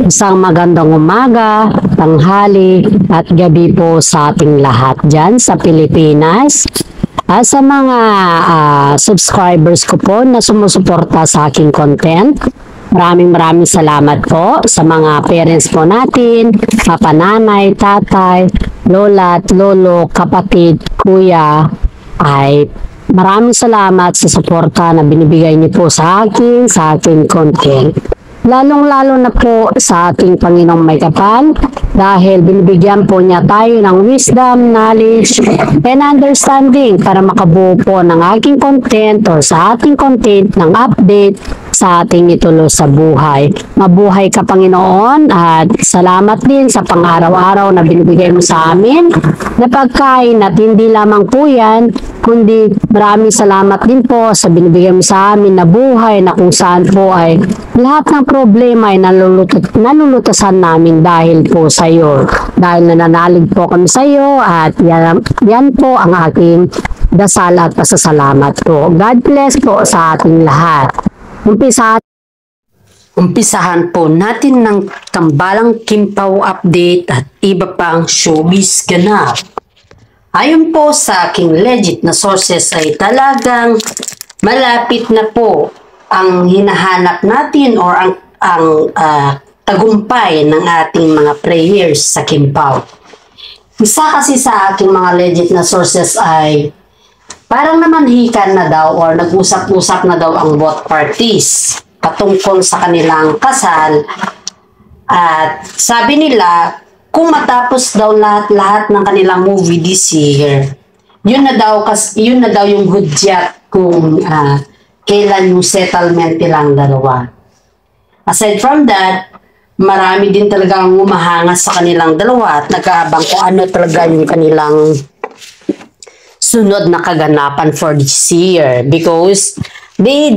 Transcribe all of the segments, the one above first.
Isang magandang umaga, tanghali at gabi po sa ating lahat dyan sa Pilipinas. Sa mga subscribers ko po na sumusuporta sa aking content, maraming salamat po sa mga parents po natin, papananay, tatay, lola at lolo, kapatid, kuya, ay maraming salamat sa suporta na binibigay niyo po sa aking content. Lalong-lalo na po sa ating Panginoong may kapal dahil binibigyan po niya tayo ng wisdom, knowledge, and understanding para makabuo po ng aking content or sa ating content ng update sa ating ituloy sa buhay. Mabuhay ka, Panginoon, at salamat din sa pang-araw-araw na binibigay mo sa amin na pagkain at hindi lamang po yan, kundi maraming salamat din po sa binibigay mo sa amin na buhay na kung saan po ay lahat ng problema ay nalulutasan namin dahil po sa iyo. Dahil nananalig po kami sa iyo at yan po ang aking dasal at pasasalamat po. God bless po sa ating lahat. Umpisahan po natin ng tambalang Kim Pao update at iba pang showbiz ganap. Ayon po sa aking legit na sources ay talagang malapit na po ang hinahanap natin or ang tagumpay ng ating mga prayers sa Kim Pao. Isa kasi sa aking mga legit na sources ay parang namanhikan na daw or nag-usap-usap na daw ang both parties patungkol sa kanilang kasal. At sabi nila, kung matapos daw lahat ng kanilang movie this year, yun na daw yung hudyat kung kailan yung settlement nilang dalawa. Aside from that, marami din talaga ang umahanga sa kanilang dalawa at nag-aabang kung ano talaga yung kanilang sunod na kaganapan for this year because they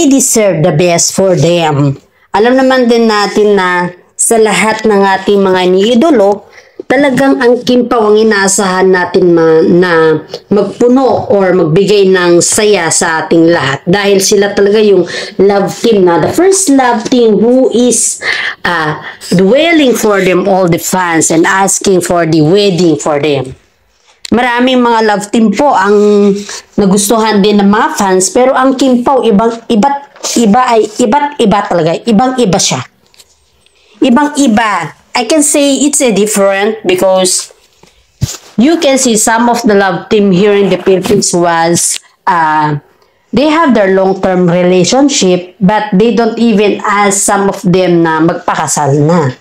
deserve the best for them. Alam naman din natin na sa lahat ng ating mga iniidolo, talagang ang Kim Pao ang inaasahan natin na magpuno or magbigay ng saya sa ating lahat dahil sila talaga yung love team na the first love team who is dwelling for them all the fans and asking for the wedding for them. Maraming mga love team po ang nagustuhan din ng mga fans pero ang Kim Pao iba't iba talaga, ibang-iba siya. Ibang-iba. I can say it's a different because you can see some of the love team here in the Philippines was they have their long-term relationship but they don't even ask some of them na magpakasal na.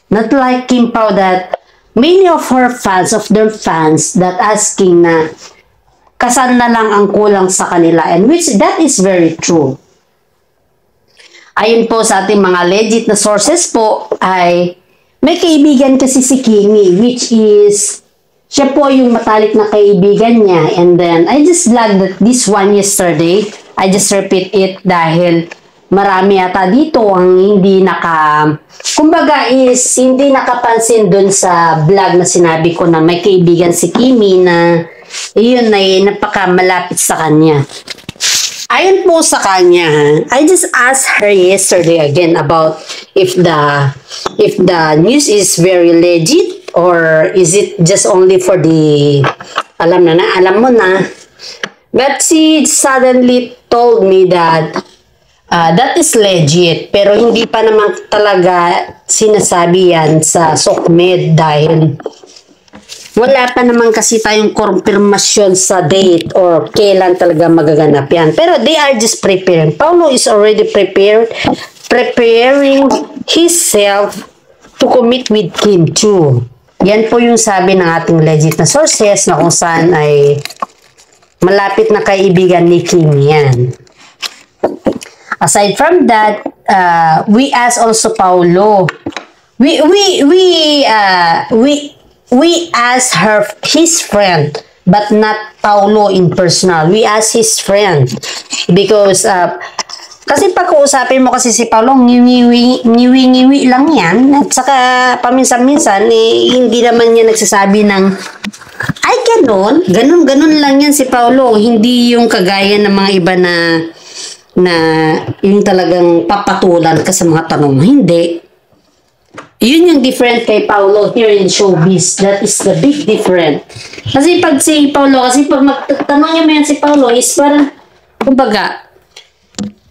Not like Kim Pao that many of her fans, that asking na kasal na lang ang kulang sa kanila and which that is very true. Ayon po sa ating mga legit na sources po ay may kaibigan kasi si Kimi which is siya po yung matalik na kaibigan niya and then I just vlogged that this one yesterday. I just repeat it dahil marami ata dito ang hindi kumbaga is hindi nakapansin dun sa vlog na sinabi ko na may kaibigan si Kimi na iyon ay napakamalapit sa kanya. Ayon po sa kanya, I just asked her yesterday again about if the news is very legit or is it just only for the alam mo na. But she suddenly told me that that is legit pero hindi pa naman talaga sinasabi yan sa SOCMED dahil wala pa naman kasi tayong konfirmasyon sa date or kailan talaga magaganap yan. Pero they are just preparing. Paulo is already preparing himself to commit with Kim too. Yan po yung sabi ng ating legit na sources na kung saan ay malapit na kaibigan ni Kim yan. Aside from that, we asked also Paulo. We asked his friend, but not Paulo in personal. We asked his friend because kasi pag-uusapin mo kasi si Paulo, ngiwi lang yan. At saka paminsan-minsan, hindi naman niya nagsasabi ng ay ganun lang yan si Paulo. Hindi yung kagaya ng mga iba na na yung talagang papatulan ka sa mga tanong mo. Hindi. Yun yung different kay Paulo here in showbiz. That is the big difference. Kasi pag magtanong niyo mo yan si Paulo is parang, kumbaga,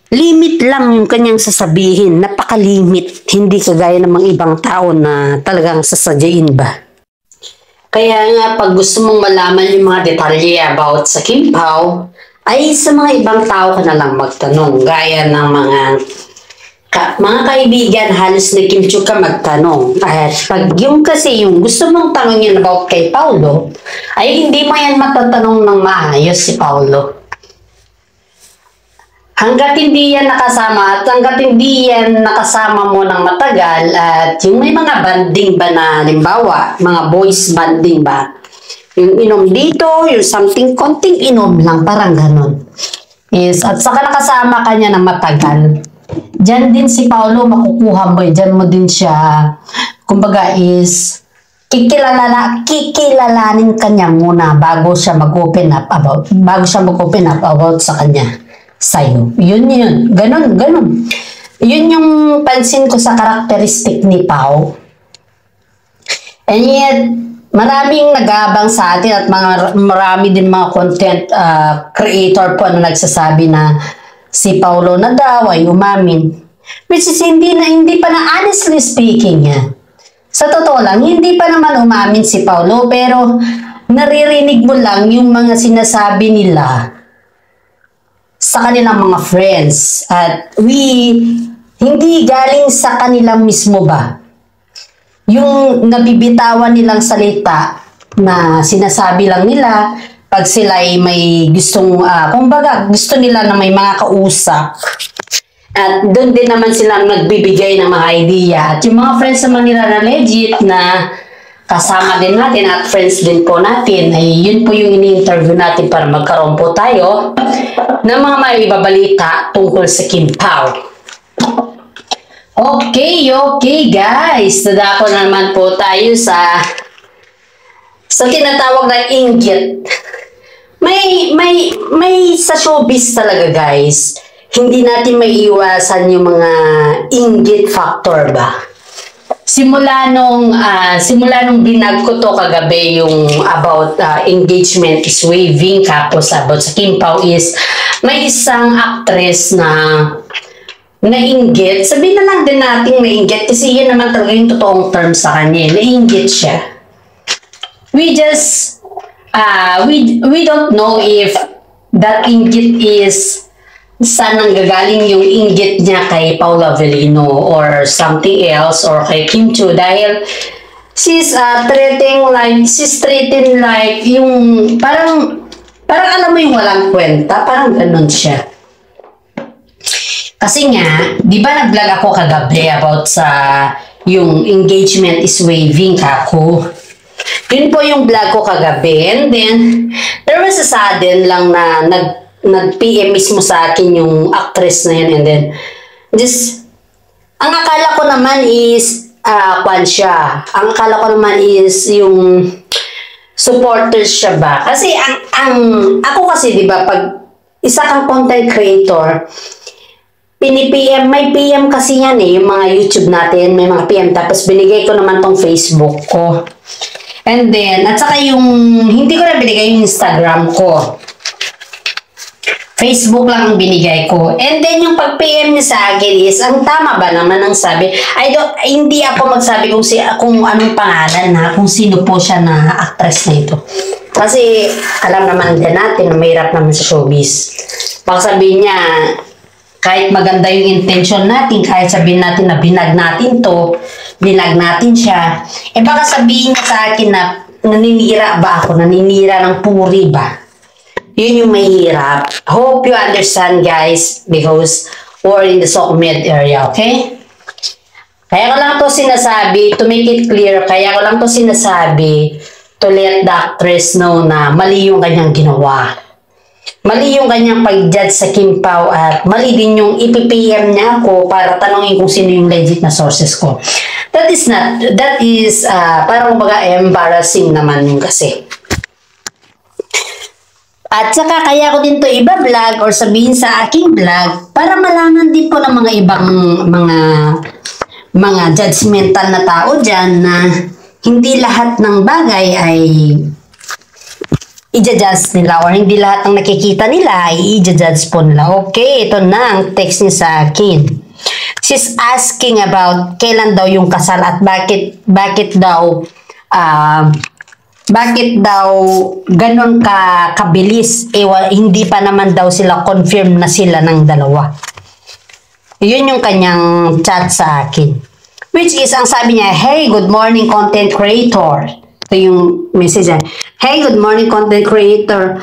limit lang yung kanyang sasabihin. Napaka-limit. Hindi kagaya ng mga ibang tao na talagang sasadyain ba. Kaya nga, pag gusto mong malaman yung mga detalye about sa Kim Pao, ay sa mga ibang tao ka na lang magtanong. Gaya ng mga kaibigan, halos na Kim Chu ka magtanong. At pag yung kasi yung gusto mong tanongin about kay Paulo, ay hindi mo yan matatanong ng maayos si Paulo. Hanggat hindi yan nakasama at hanggat hindi yan nakasama mo ng matagal at yung may mga banding ba na halimbawa, mga boys banding ba, yung inom dito, yung something, konting inom lang, parang ganun. Is, at saka nakasama ka niya ng matagal, dyan din si Paulo makukuha mo, dyan mo din siya, kumbaga is, kikilalanin ka niya muna bago siya mag-open up about sa kanya. Sa'yo. Yun. Ganun. Yun yung pansin ko sa karakteristik ni Pao. And yet, maraming nag-aabang sa atin at marami din mga content creator po na nagsasabi na si Paulo na daw ay umamin. Which is hindi pa na honestly speaking yan. Sa totoo lang, hindi pa naman umamin si Paulo pero naririnig mo lang yung mga sinasabi nila sa kanilang mga friends at hindi galing sa kanilang mismo ba yung nabibitawan nilang salita na sinasabi lang nila pag sila ay may gustong kumbaga gusto nila na may mga kausap at doon din naman sila nagbibigay ng mga idea at yung mga friends naman nila na legit na kasama din natin at friends din po natin ay yun po yung ini-interview natin para magkaroon po tayo ng mga maibabalita tungkol sa Kim Pao. Okay guys, dadako na naman po tayo sa tinatawag na inggit. May sa showbiz talaga guys, hindi natin maiiwasan yung mga inggit factor ba? Simula nung binag ko to kagabi yung about engagement is waving tapos about sa Kim Pao is may isang actress na nainggit. Sabihin na lang din natin nainggit kasi yun naman talaga yung totoong term sa kanya. Nainggit siya. We don't know if that inggit is saan nanggagaling yung inggit niya kay Paula Avellino or something else or kay Kim Chu dahil she's treating like yung parang alam mo yung walang kwenta, parang ganun siya. Kasi nga, di ba nag-vlog ako kagabi about sa yung engagement is waving kako. Yun po yung vlog ko kagabi and then there was a sudden lang na nag-PM mismo sa akin yung actress na yun and then ang akala ko naman is siya. Ang akala ko naman is yung supporters siya ba? Kasi ako kasi 'di ba pag isa kang content creator, may PM kasi yan yung mga YouTube natin, may mga PM tapos binigay ko naman tong Facebook ko. And then at saka yung hindi ko na binigay yung Instagram ko. Facebook lang ang binigay ko. And then, yung pag-PM niya sa akin is, ang tama ba naman ang sabi? Hindi ako magsabi kung anong pangalan kung sino po siya na actress na ito. Kasi, alam naman din natin na mahirap naman sa showbiz. Pag sabihin niya, kahit maganda yung intention natin, kahit sabihin natin na binag natin siya, baka sabihin niya sa akin na naninira ba ako, naninira ng puri ba? Yun yung mahirap. Hope you understand guys because we're in the SOCMED area, okay? Kaya ko lang to sinasabi, to make it clear, to let the actress know na mali yung kanyang ginawa. Mali yung kanyang pag-judge sa Kim Pao at mali din yung ipipm niya ako para tanongin kung sino yung legit na sources ko. That is parang kumbaga embarrassing naman yung kasi. At saka kaya ko din to iba-vlog or sabihin sa aking vlog para malaman din po ng mga ibang mga judgmental na tao dyan na hindi lahat ng bagay ay i-judge nila or hindi lahat ng nakikita nila ay i-judge po nila. Okay, ito na ang text niya sa akin. She's asking about kailan daw yung kasal at bakit daw ganon kabilis? Hindi pa naman daw sila confirm na sila ng dalawa. Yun yung kanyang chat sa akin. Which is, ang sabi niya, hey, good morning content creator. Ito yung message niya. Hey, good morning content creator.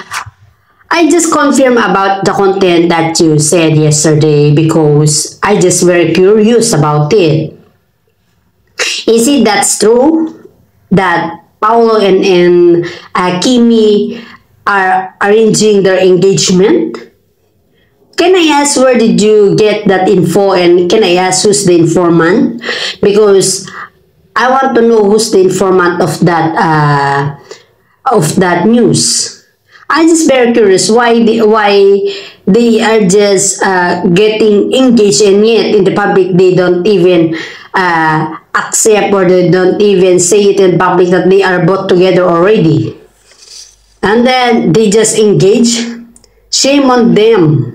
I just confirm about the content that you said yesterday because I just very curious about it. Is it that's true that Paolo and Kimi are arranging their engagement? Can I ask where did you get that info and can I ask who's the informant? Because I want to know who's the informant of that news. I'm just very curious why they are just getting engaged and yet in the public they don't even accept or they don't even say it in public that they are both together already. And then they just engage. Shame on them.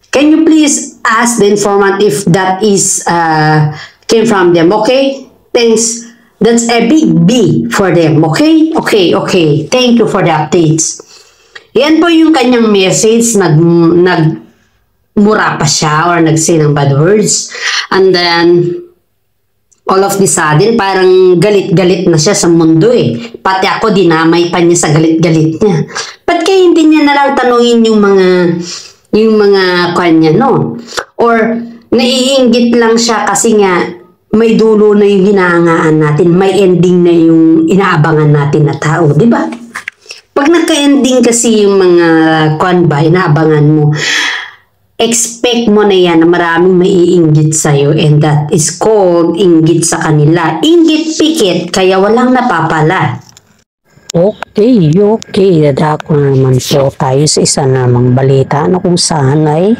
Can you please ask the informant if that is came from them? Okay? Thanks. That's a big B for them. Okay? Okay. Thank you for the updates. Yan po yung kanyang message. Nagmura pa siya or nag-say ng bad words. And then, all of the sudden, parang galit-galit na siya sa mundo eh. Pati ako, dinamay pa niya sa galit-galit niya. Ba't kaya hindi niya nalang tanungin yung mga kanya, no? Or, naiinggit lang siya kasi nga, may dulo na yung hinahangaan natin, may ending na yung inaabangan natin na tao, di ba? Pag nagka-ending kasi yung mga inaabangan mo, expect mo na yan na maraming maiinggit sa'yo and that is called inggit sa kanila. Inggit pikit, kaya walang napapala. Okay. Dadako naman po tayo sa isa namang balita na kung saan ay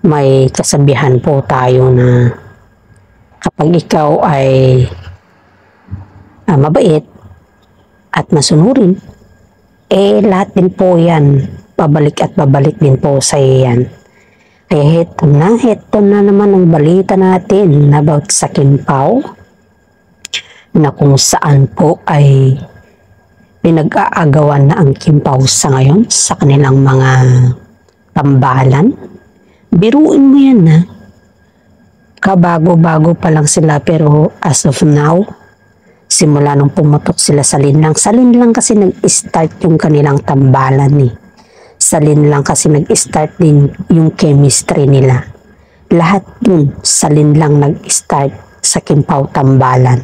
may kasabihan po tayo na kapag ikaw ay mabait at masunurin, lahat din po yan, pabalik at babalik din po sa iyan. Kaya heto na naman ang balita natin about sa Kimpao, na kung saan po ay pinag-aagawan na ang Kimpao sa ngayon sa kanilang mga tambalan. Biruin mo yan na. Kabago-bago pa lang sila pero as of now, simula nung pumatok sila sa linlang kasi nag-start yung kanilang tambalan eh. Sa linlang kasi nag-start din yung chemistry nila. Lahat dun sa linlang nag-start sa Kimpao tambalan.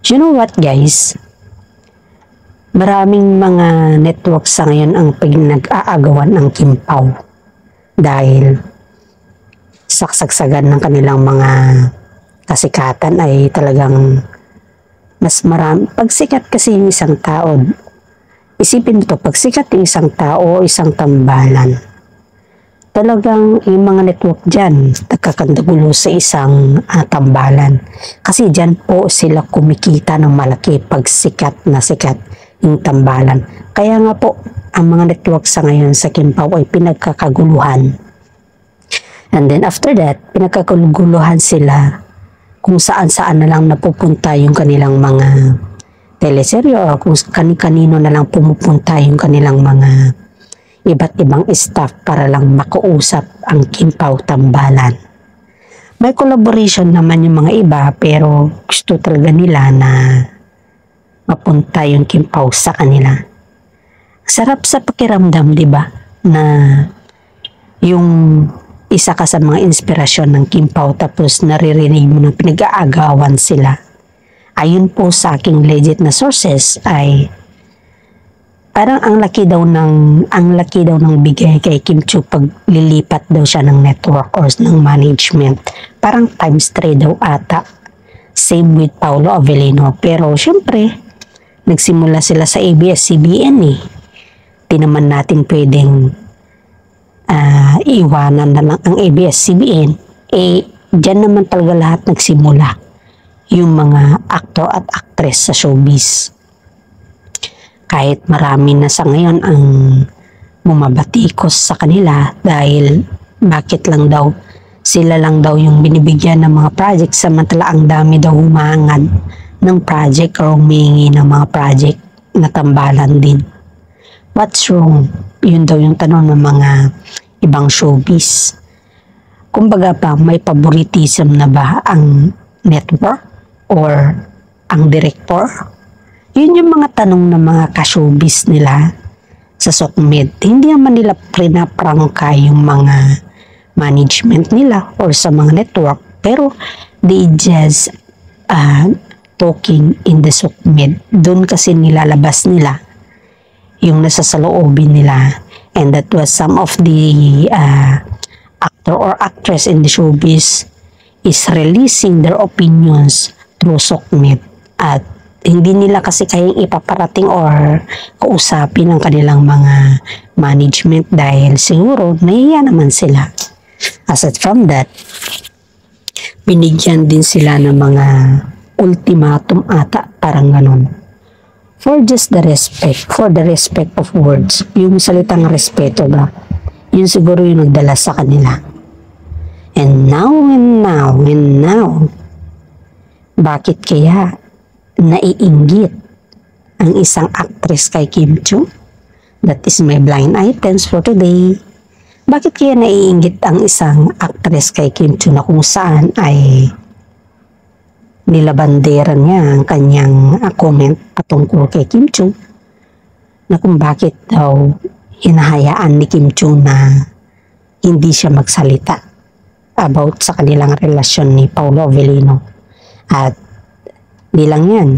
You know what guys? Maraming mga network sa ngayon ang pinag-aagawan ng Kimpao dahil saksagsagan ng kanilang mga kasikatan ay talagang mas marami. Pag sikat kasi yung isang tao, isipin mo to, pag sikat yung isang tao o isang tambalan, talagang yung mga network dyan nagkakandagulo sa isang tambalan. Kasi dyan po sila kumikita ng malaki pag sikat na sikat yung tambalan. Kaya nga po, ang mga network sa ngayon sa Kimpao ay pinagkakaguluhan. And then after that, pinagkakaguluhan sila kung saan-saan na lang napupunta yung kanilang mga teleseryo o kung kanino na lang pumupunta yung kanilang mga iba't ibang staff para lang makausap ang Kimpao tambalan. May collaboration naman yung mga iba pero gusto talaga nila na mapunta yung Kimpao sa kanila. Sarap sa pakiramdam, di ba? Na yung isa ka sa mga inspirasyon ng Kimpao tapos naririnig mo na pinag-aagawan sila. Ayon po sa aking legit na sources ay parang ang laki daw ng bigay kay Kim Chiu pag lilipat daw siya ng network or ng management. Parang times 3 daw ata. Same with Paolo Avellino. Pero syempre, Nagsimula sila sa ABS-CBN eh. Di naman natin pwedeng iwanan na lang ang ABS-CBN. Diyan naman talaga lahat nagsimula. Yung mga aktor at aktres sa showbiz. Kahit marami na sa ngayon ang bumabatikos sa kanila dahil bakit lang daw sila lang daw yung binibigyan ng mga project samantala ang dami daw humahangad ng project o humingi ng mga project na tambalan din. What's wrong? Yun daw yung tanong ng mga ibang showbiz. Kumbaga pa, may favoritism na ba ang network or ang director? Yun yung mga tanong ng mga ka-showbiz nila sa SOCMED. Hindi naman nila pinaprangka yung mga management nila or sa mga network, pero they just talking in the SOCMED. Doon kasi nilalabas nila yung nasa saloobin nila, and that was some of the actor or actress in the showbiz is releasing their opinions through SOCMED, at hindi nila kasi kayang ipaparating or kausapin ang kanilang mga management dahil siguro nahiya naman sila. Aside from that, binigyan din sila ng mga ultimatum ata, parang ganun. For just the respect, for the respect of words. Yung salitang respeto ba? Yun siguro yung nagdala sa kanila. And now, bakit kaya naiinggit ang isang actress kay Kim Chiu? That is my blind items for today. Bakit kaya naiinggit ang isang actress kay Kim Chiu na kung saan ay nilabanderan niya ang kanyang comment patungkol kay Kim Chiu na kung bakit daw hinahayaan ni Kim Chiu na hindi siya magsalita about sa kanilang relasyon ni Paolo Avellino. At di lang yan,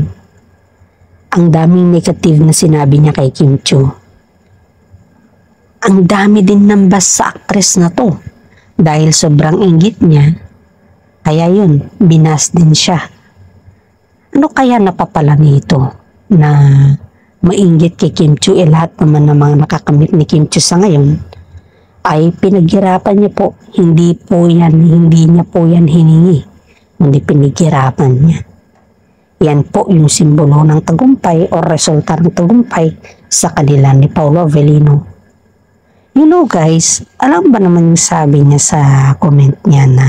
ang daming negative na sinabi niya kay Kim Chiu. Ang dami din nambas sa actress na to dahil sobrang inggit niya, kaya yun, binas din siya. Ano kaya napapala nito na mainggit kay Kim Chiu? Lahat naman ng mga nakakamit ni Kim Chiu sa ngayon ay pinaghirapan niya po. Hindi niya po yan hiningi, kundi pinaghirapan niya. Yan po yung simbolo ng tagumpay o resulta ng tagumpay sa kanila ni Paolo Avellino. You know guys, alam ba naman yung sabi niya sa comment niya na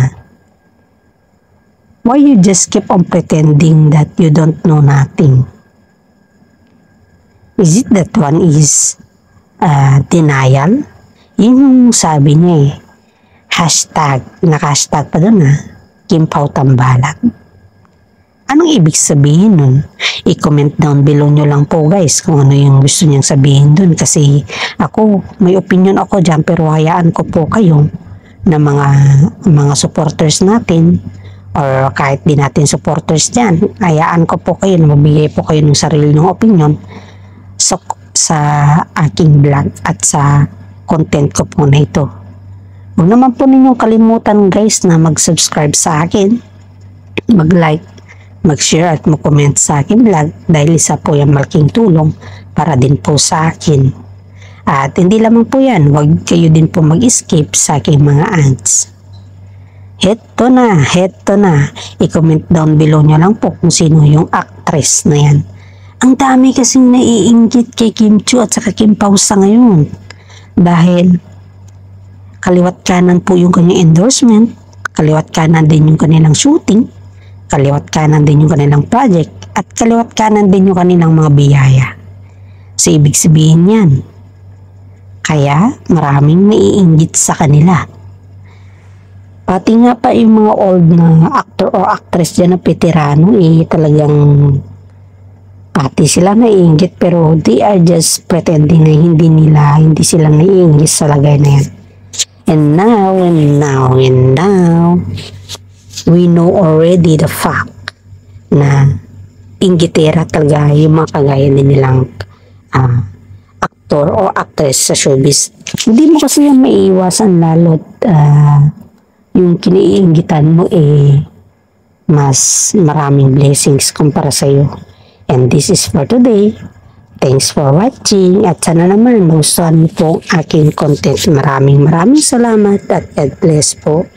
why you just keep on pretending that you don't know nothing? Is it that one is denial? Yun yung sabi niya eh. Hashtag, naka-hashtag pa dun Kim Pao Tambalag. Anong ibig sabihin nun? I-comment down below nyo lang po guys kung ano yung gusto niyang sabihin dun, kasi ako, may opinion ako dyan, pero hayaan ko po kayo na mga supporters natin or kahit di natin supporters dyan, hayaan ko po kayo na mabigay po kayo ng sarili ng opinion sa aking vlog at sa content ko po na ito. Huwag naman po ninyong kalimutan guys na mag-subscribe sa akin, mag-like, mag-share at mag-comment sa akin vlog dahil isa po yung malaking tulong para din po sa akin. At hindi lamang po yan, huwag kayo din po mag-escape sa aking mga ads. Heto na. I-comment down below nyo lang po kung sino yung actress na yan. Ang dami kasing naiinggit kay Kim Chiu at saka Kim Pao sa ngayon. Dahil kaliwat kanan po yung kanyang endorsement, kaliwat kanan din yung kanilang shooting, kaliwat kanan din yung kanilang project, at kaliwat kanan din yung kanilang mga biyaya. So ibig sabihin yan, kaya maraming naiinggit sa kanila. Pati nga pa yung mga old na actor o actress dyan na veterano, talagang pati sila naiinggit, pero they are just pretending na hindi sila naiinggit sa lagay na yan. And now, we know already the fact na inggitera talaga yung mga kagaya nilang aktor o actress sa showbiz. Hindi mo kasi yan maiiwasan, lalo't yung kiniinggitan mo mas maraming blessings kumpara sa'yo. And this is for today. Thanks for watching at sana naman nagustuhan mo po ang aking content. Maraming salamat at God bless po.